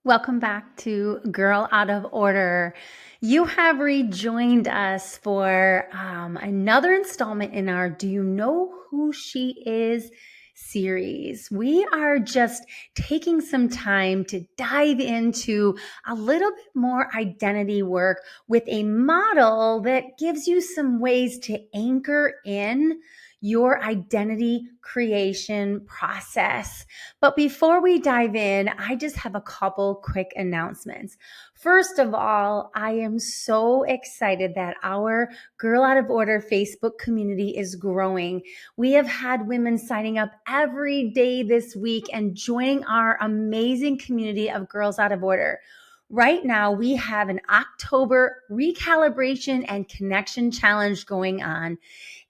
Welcome back to Girl Out of Order. You have rejoined us for another installment in our Do You Know Who She Is series. We are just taking some time to dive into a little bit more identity work with a model that gives you some ways to anchor in your identity creation process. But before we dive in, I just have a couple quick announcements. First of all, I am so excited that our Girl Out of Order Facebook community is growing. We have had women signing up every day this week and joining our amazing community of Girls Out of Order. Right now, we have an October recalibration and connection challenge going on.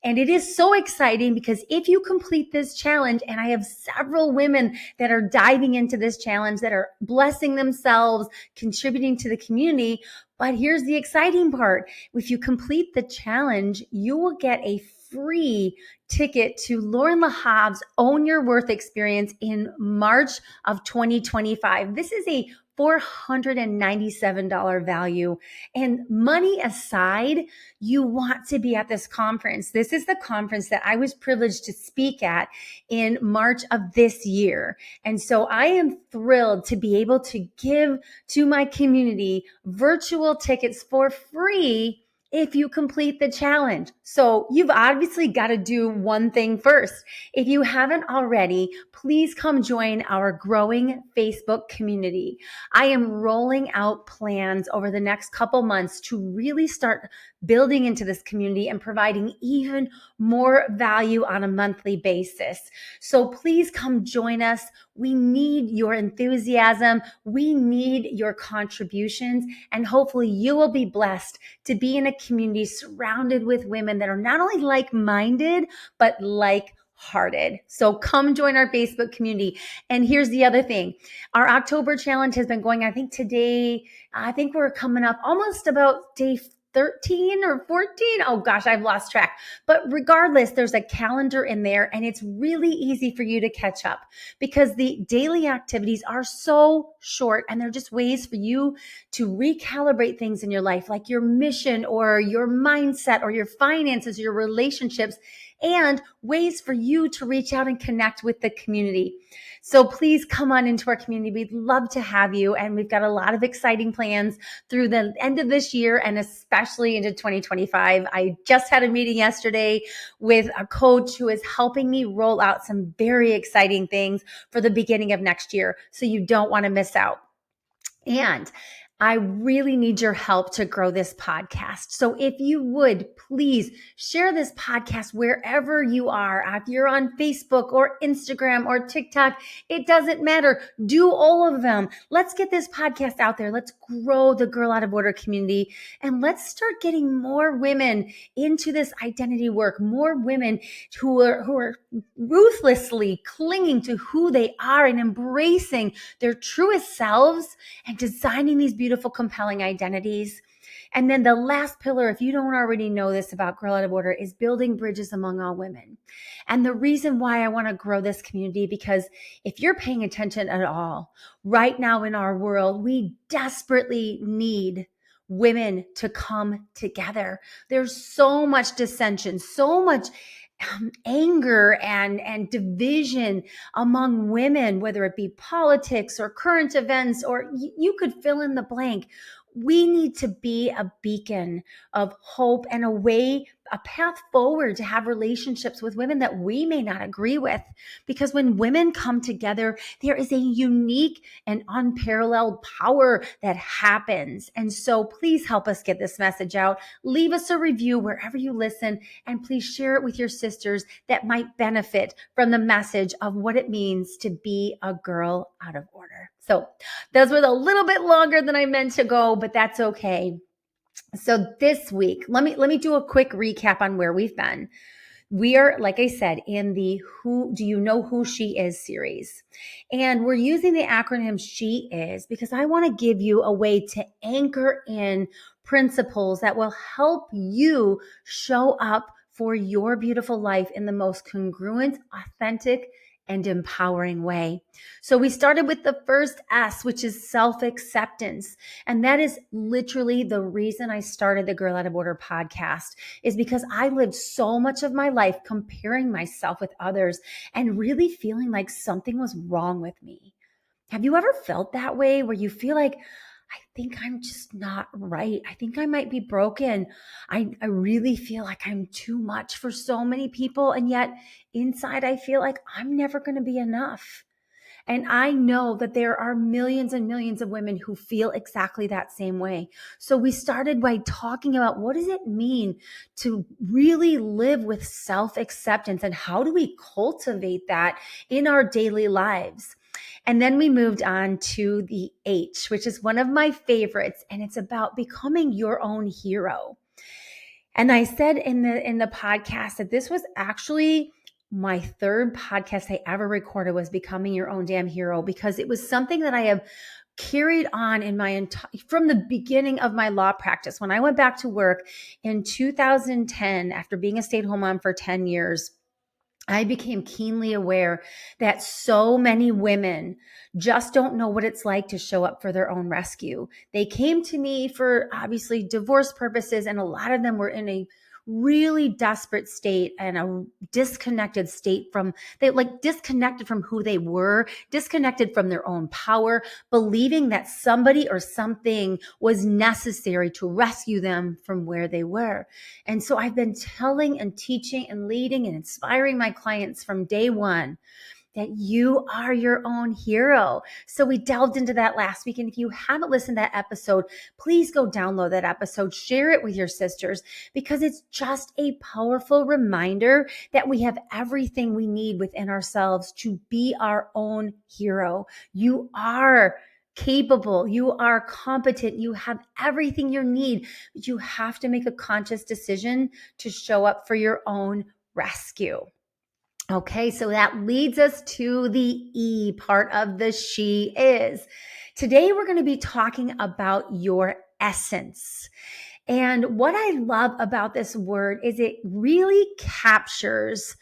And it is so exciting because if you complete this challenge, and I have several women that are diving into this challenge that are blessing themselves, contributing to the community. But here's the exciting part. If you complete the challenge, you will get a free ticket to Lauren LaHave's Own Your Worth experience in March of 2025. This is a $497 value. And money aside, you want to be at this conference. This is the conference that I was privileged to speak at in March of this year. And so I am thrilled to be able to give to my community virtual tickets for free if you complete the challenge. So you've obviously got to do one thing first. If you haven't already, please come join our growing Facebook community. I am rolling out plans over the next couple months to really start building into this community and providing even more value on a monthly basis. So please come join us. We need your enthusiasm. We need your contributions. And hopefully you will be blessed to be in a community surrounded with women that are not only like-minded, but like-hearted. So come join our Facebook community. And here's the other thing. Our October challenge has been going, I think we're coming up almost about day 13 or 14. Oh gosh, I've lost track. But regardless, there's a calendar in there and it's really easy for you to catch up because the daily activities are so short and they're just ways for you to recalibrate things in your life, like your mission or your mindset or your finances, your relationships, and ways for you to reach out and connect with the community. So please come on into our community. We'd love to have you. And we've got a lot of exciting plans through the end of this year and especially into 2025. I just had a meeting yesterday with a coach who is helping me roll out some very exciting things for the beginning of next year. So you don't want to miss out. And I really need your help to grow this podcast. So if you would, please share this podcast wherever you are. If you're on Facebook or Instagram or TikTok, it doesn't matter. Do all of them. Let's get this podcast out there. Let's grow the Girl Out of Order community and let's start getting more women into this identity work, more women who are ruthlessly clinging to who they are and embracing their truest selves and designing these beautiful, compelling identities. And then the last pillar, if you don't already know this about Girl Out of Order, is building bridges among all women. And the reason why I want to grow this community, because if you're paying attention at all, right now in our world, we desperately need women to come together. There's so much dissension, so much anger and division among women, whether it be politics or current events, or you could fill in the blank. We need to be a beacon of hope and a path forward to have relationships with women that we may not agree with. Because when women come together, there is a unique and unparalleled power that happens. And so please help us get this message out. Leave us a review wherever you listen, and please share it with your sisters that might benefit from the message of what it means to be a girl out of order. So those were a little bit longer than I meant to go, but that's okay. So this week, let me do a quick recap on where we've been. We are, like I said, in the Who Do You Know Who She Is series. And we're using the acronym She Is because I want to give you a way to anchor in principles that will help you show up for your beautiful life in the most congruent, authentic, and empowering way. So we started with the first S, which is self-acceptance. And that is literally the reason I started the Girl Out of Order podcast, is because I lived so much of my life comparing myself with others and really feeling like something was wrong with me. Have you ever felt that way, where you feel like, I think I'm just not right. I think I might be broken. I really feel like I'm too much for so many people. And yet inside, I feel like I'm never going to be enough. And I know that there are millions and millions of women who feel exactly that same way. So we started by talking about, what does it mean to really live with self-acceptance, and how do we cultivate that in our daily lives? And then we moved on to the H, which is one of my favorites, and it's about becoming your own hero. And I said in the podcast that this was actually my third podcast I ever recorded, was becoming your own damn hero, because it was something that I have carried on in my from the beginning of my law practice. When I went back to work in 2010, after being a stay-at-home mom for 10 years, I became keenly aware that so many women just don't know what it's like to show up for their own rescue. They came to me for obviously divorce purposes, and a lot of them were in a really desperate state and a disconnected state from, they like disconnected from who they were, disconnected from their own power, believing that somebody or something was necessary to rescue them from where they were. And so I've been telling and teaching and leading and inspiring my clients from day one that you are your own hero. So we delved into that last week. And if you haven't listened to that episode, please go download that episode, share it with your sisters, because it's just a powerful reminder that we have everything we need within ourselves to be our own hero. You are capable, you are competent, you have everything you need, but you have to make a conscious decision to show up for your own rescue. Okay, so that leads us to the E part of the She Is. Today, we're going to be talking about your essence. And what I love about this word is it really captures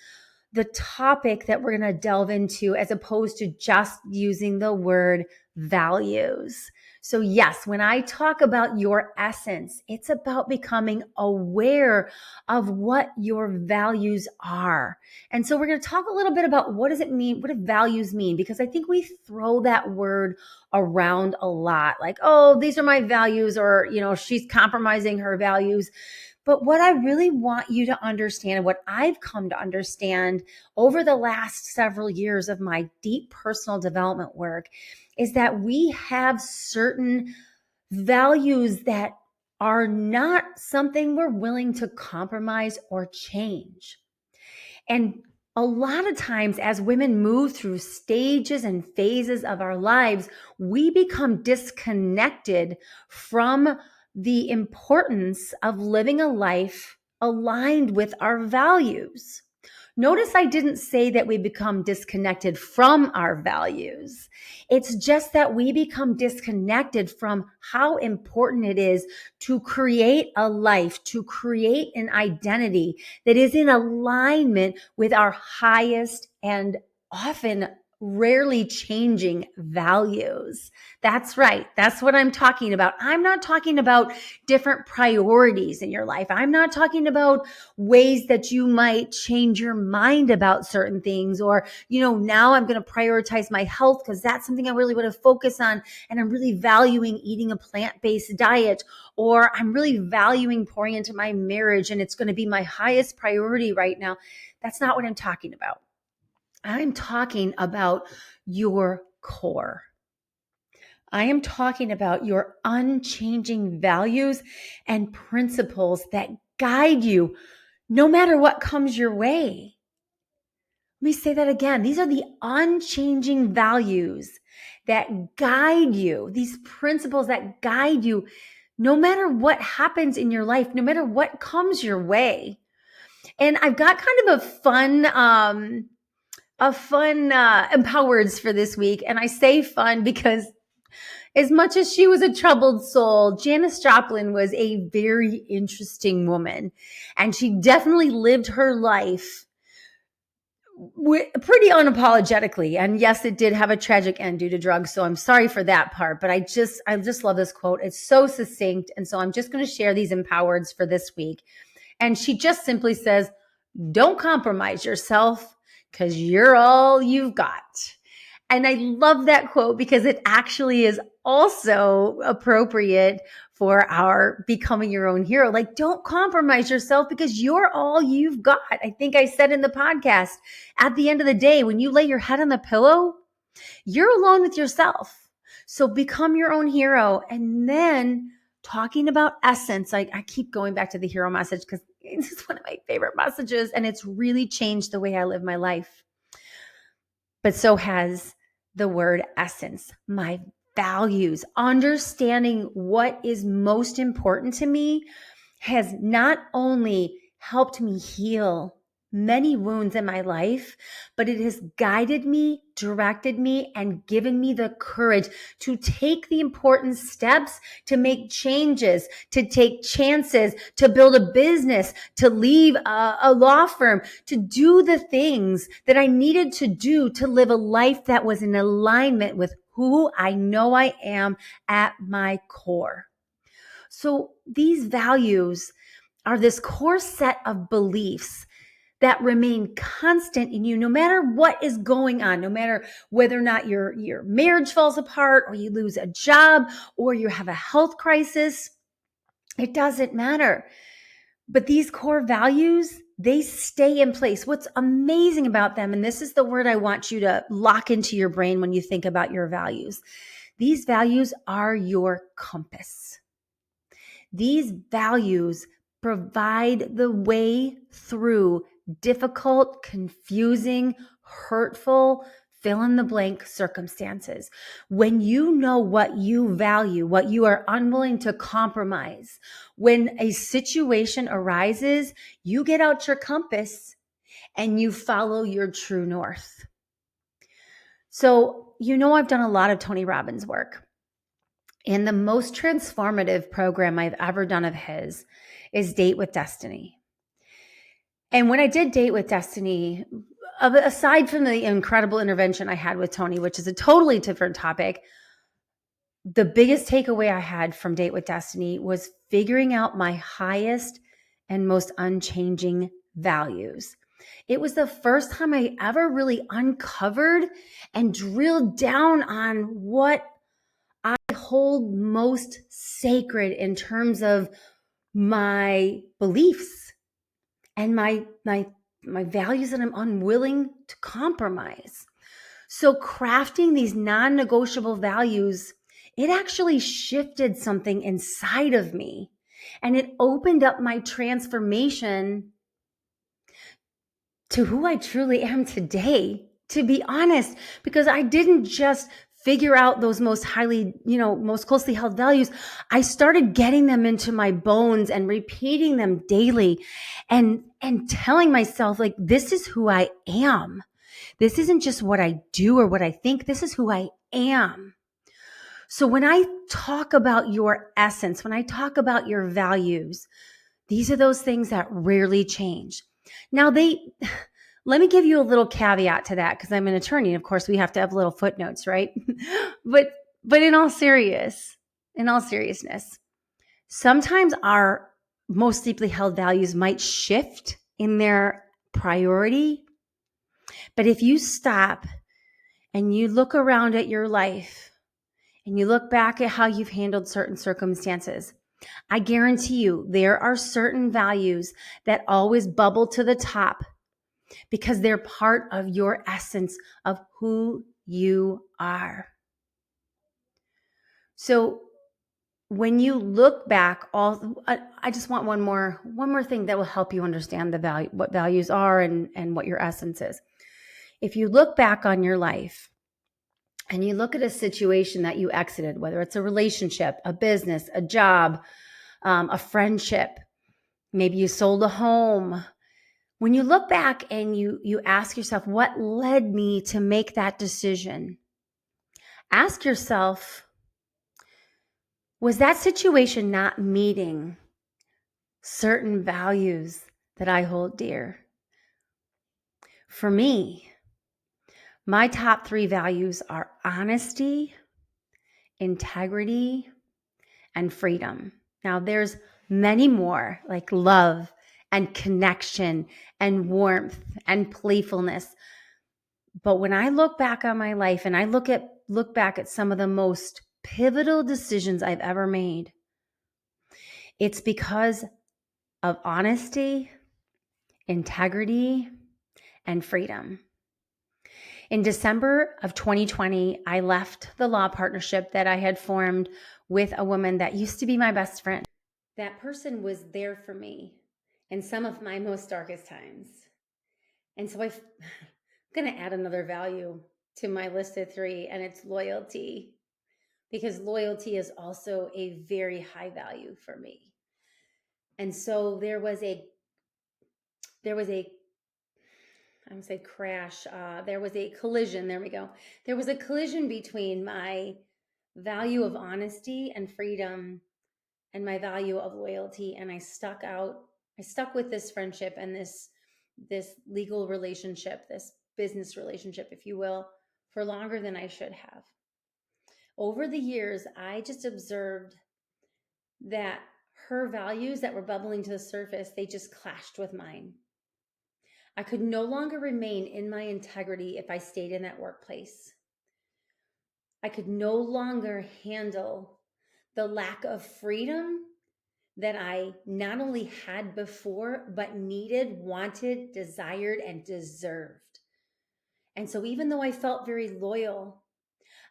the topic that we're going to delve into, as opposed to just using the word values. So yes, when I talk about your essence, it's about becoming aware of what your values are. And so we're going to talk a little bit about, what does it mean? What do values mean? Because I think we throw that word around a lot, like, oh, these are my values, or, she's compromising her values. But what I really want you to understand, and what I've come to understand over the last several years of my deep personal development work, is that we have certain values that are not something we're willing to compromise or change. And a lot of times, as women move through stages and phases of our lives, we become disconnected from the importance of living a life aligned with our values. Notice I didn't say that we become disconnected from our values. It's just that we become disconnected from how important it is to create a life, to create an identity that is in alignment with our highest and often rarely changing values. That's right. That's what I'm talking about. I'm not talking about different priorities in your life. I'm not talking about ways that you might change your mind about certain things, or, now I'm going to prioritize my health because that's something I really want to focus on. And I'm really valuing eating a plant-based diet, or I'm really valuing pouring into my marriage, and it's going to be my highest priority right now. That's not what I'm talking about. I'm talking about your core. I am talking about your unchanging values and principles that guide you no matter what comes your way. Let me say that again. These are the unchanging values that guide you, these principles that guide you no matter what happens in your life, no matter what comes your way. And I've got kind of a fun empowers for this week. And I say fun because as much as she was a troubled soul, Janis Joplin was a very interesting woman. And she definitely lived her life pretty unapologetically. And yes, it did have a tragic end due to drugs. So I'm sorry for that part, but I just love this quote. It's so succinct. And so I'm just going to share these empowereds for this week. And she just simply says, don't compromise yourself because you're all you've got. And I love that quote because it actually is also appropriate for our becoming your own hero. Like, don't compromise yourself because you're all you've got. I think I said in the podcast, at the end of the day, when you lay your head on the pillow, you're alone with yourself. So become your own hero. And then talking about essence, I keep going back to the hero message because this is one of my favorite messages and it's really changed the way I live my life. But so has the word essence, my values, understanding what is most important to me has not only helped me heal many wounds in my life, but it has guided me, directed me, and given me the courage to take the important steps, to make changes, to take chances, to build a business, to leave a law firm, to do the things that I needed to do to live a life that was in alignment with who I know I am at my core. So these values are this core set of beliefs that remain constant in you no matter what is going on, no matter whether or not your marriage falls apart or you lose a job or you have a health crisis. It doesn't matter. But these core values, they stay in place. What's amazing about them, and this is the word I want you to lock into your brain when you think about your values. These values are your compass. These values provide the way through difficult, confusing, hurtful, fill in the blank circumstances. When you know what you value, what you are unwilling to compromise, when a situation arises, you get out your compass and you follow your true north. So, I've done a lot of Tony Robbins work. And the most transformative program I've ever done of his is Date with Destiny. And when I did Date with Destiny, aside from the incredible intervention I had with Tony, which is a totally different topic, the biggest takeaway I had from Date with Destiny was figuring out my highest and most unchanging values. It was the first time I ever really uncovered and drilled down on what I hold most sacred in terms of my beliefs and my values that I'm unwilling to compromise. So crafting these non-negotiable values, it actually shifted something inside of me and it opened up my transformation to who I truly am today, to be honest, because I didn't just figure out those most most closely held values. I started getting them into my bones and repeating them daily and telling myself, like, this is who I am. This isn't just what I do or what I think. This is who I am. So when I talk about your essence, when I talk about your values, these are those things that rarely change. Now, let me give you a little caveat to that because I'm an attorney. And of course, we have to have little footnotes, right? but in all seriousness, sometimes our most deeply held values might shift in their priority. But if you stop and you look around at your life and you look back at how you've handled certain circumstances, I guarantee you there are certain values that always bubble to the top because they're part of your essence of who you are. So when you look back, I just want one more thing that will help you understand the value, what values are and what your essence is. If you look back on your life and you look at a situation that you exited, whether it's a relationship, a business, a job, a friendship, maybe you sold a home. When you look back and you ask yourself, what led me to make that decision? Ask yourself, was that situation not meeting certain values that I hold dear? For me, my top 3 values are honesty, integrity, and freedom. Now, there's many more like love and connection and warmth and playfulness. But when I look back on my life and I look back at some of the most pivotal decisions I've ever made, it's because of honesty, integrity, and freedom. In December of 2020, I left the law partnership that I had formed with a woman that used to be my best friend. That person was there for me in some of my most darkest times. And so I'm going to add another value to my list of 3, and it's loyalty, because loyalty is also a very high value for me. And so there was a I would say crash. There was a collision. There we go. There was a collision between my value of honesty and freedom and my value of loyalty. And I stuck with this friendship and this legal relationship, this business relationship, if you will, for longer than I should have. Over the years, I just observed that her values that were bubbling to the surface, they just clashed with mine. I could no longer remain in my integrity if I stayed in that workplace. I could no longer handle the lack of freedom that I not only had before, but needed, wanted, desired, and deserved. And so even though I felt very loyal,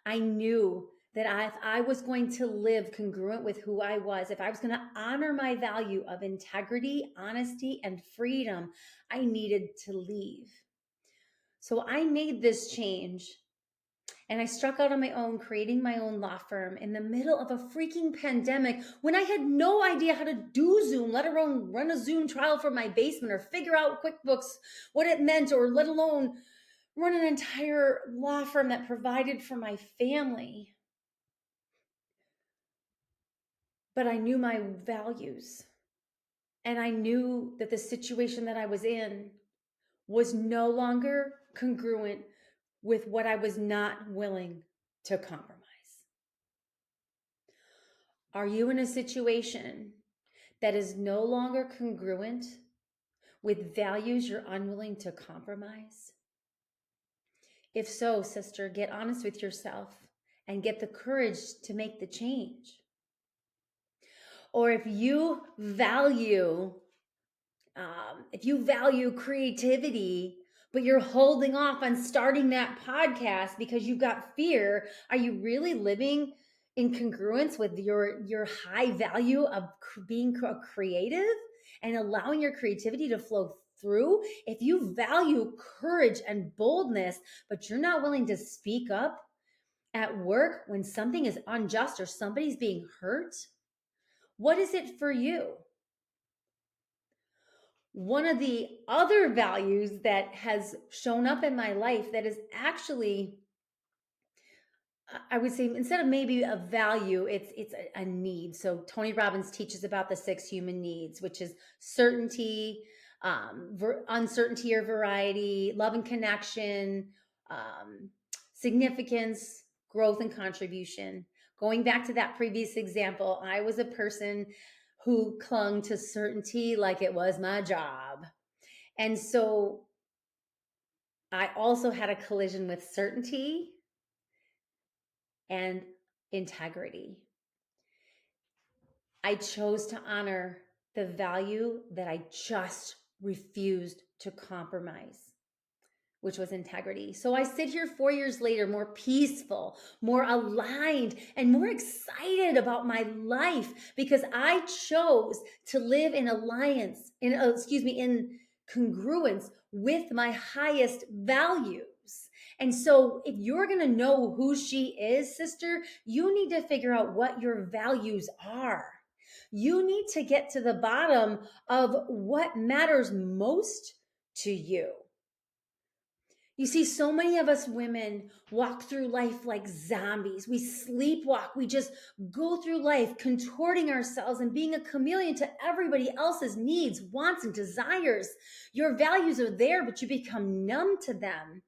I knew that if I was going to live congruent with who I was, if I was going to honor my value of integrity, honesty, and freedom, I needed to leave. So I made this change and I struck out on my own, creating my own law firm in the middle of a freaking pandemic when I had no idea how to do Zoom, let alone run a Zoom trial from my basement or figure out QuickBooks, what it meant, or let alone run an entire law firm that provided for my family. But I knew my values, and I knew that the situation that I was in was no longer congruent with what I was not willing to compromise. Are you in a situation that is no longer congruent with values you're unwilling to compromise? If so, sister, get honest with yourself and get the courage to make the change. Or if you value creativity, but you're holding off on starting that podcast because you've got fear, are you really living in congruence with your high value of being creative and allowing your creativity to flow through? If you value courage and boldness, but you're not willing to speak up at work when something is unjust or somebody's being hurt, what is it for you? One of the other values that has shown up in my life that is actually, I would say, instead of maybe a value, it's a need. So Tony Robbins teaches about the 6 human needs, which is certainty, uncertainty or variety, love and connection, significance, growth, and contribution. Going back to that previous example, I was a person who clung to certainty like it was my job. And so I also had a collision with certainty and integrity. I chose to honor the value that I just refused to compromise, which was integrity. So I sit here 4 years later, more peaceful, more aligned, and more excited about my life because I chose to live in in congruence with my highest values. And so if you're going to know who she is, sister, you need to figure out what your values are. You need to get to the bottom of what matters most to you. You see, so many of us women walk through life like zombies. We sleepwalk. We just go through life contorting ourselves and being a chameleon to everybody else's needs, wants, and desires. Your values are there, but you become numb to them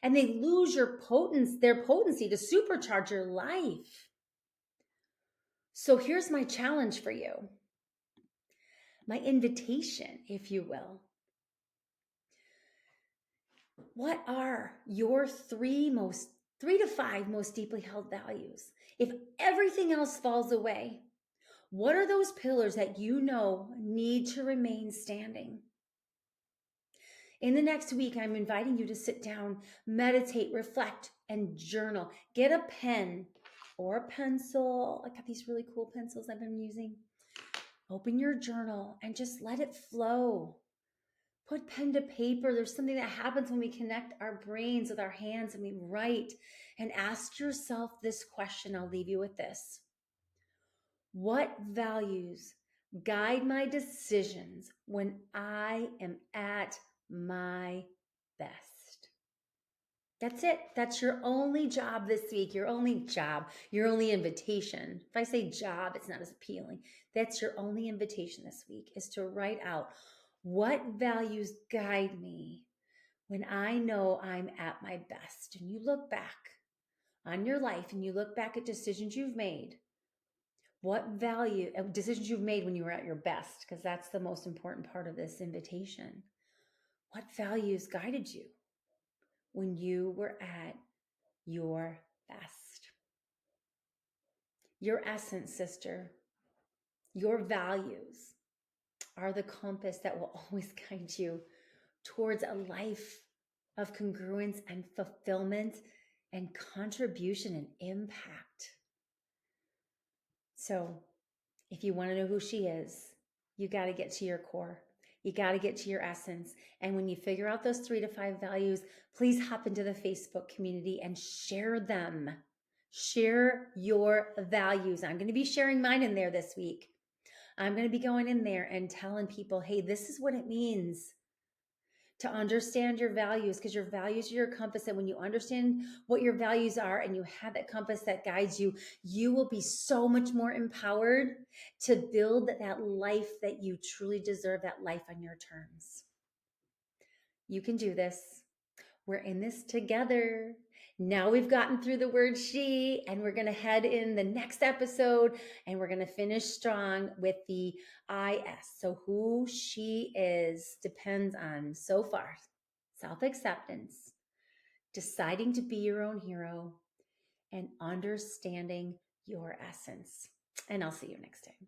and they lose their potency to supercharge your life. So here's my challenge for you, my invitation, if you will. What are your three to five most deeply held values? If everything else falls away, what are those pillars that you know need to remain standing? In the next week, I'm inviting you to sit down, meditate, reflect, and journal. Get a pen or a pencil. I got these really cool pencils I've been using. Open your journal and just let it flow. Put pen to paper. There's something that happens when we connect our brains with our hands and we write. And ask yourself this question. I'll leave you with this. What values guide my decisions when I am at my best? That's it. That's your only job this week. Your only job, your only invitation. If I say job, it's not as appealing. That's your only invitation this week, is to write out what values guide me when I know I'm at my best. And you look back on your life and you look back at decisions you've made. Decisions you've made when you were at your best, because that's the most important part of this invitation. What values guided you when you were at your best? Your essence, sister, your values are the compass that will always guide you towards a life of congruence and fulfillment and contribution and impact. So if you want to know who she is, you got to get to your core. You got to get to your essence. And when you figure out those 3 to 5 values, please hop into the Facebook community and share them. Share your values. I'm going to be sharing mine in there this week. I'm going to be going in there and telling people, hey, this is what it means to understand your values, because your values are your compass. And when you understand what your values are and you have that compass that guides you, you will be so much more empowered to build that life that you truly deserve, that life on your terms. You can do this. We're in this together. Now we've gotten through the word she, and we're going to head in the next episode and we're going to finish strong with the IS. So who she is depends on, so far, self-acceptance, deciding to be your own hero, and understanding your essence. And I'll see you next time.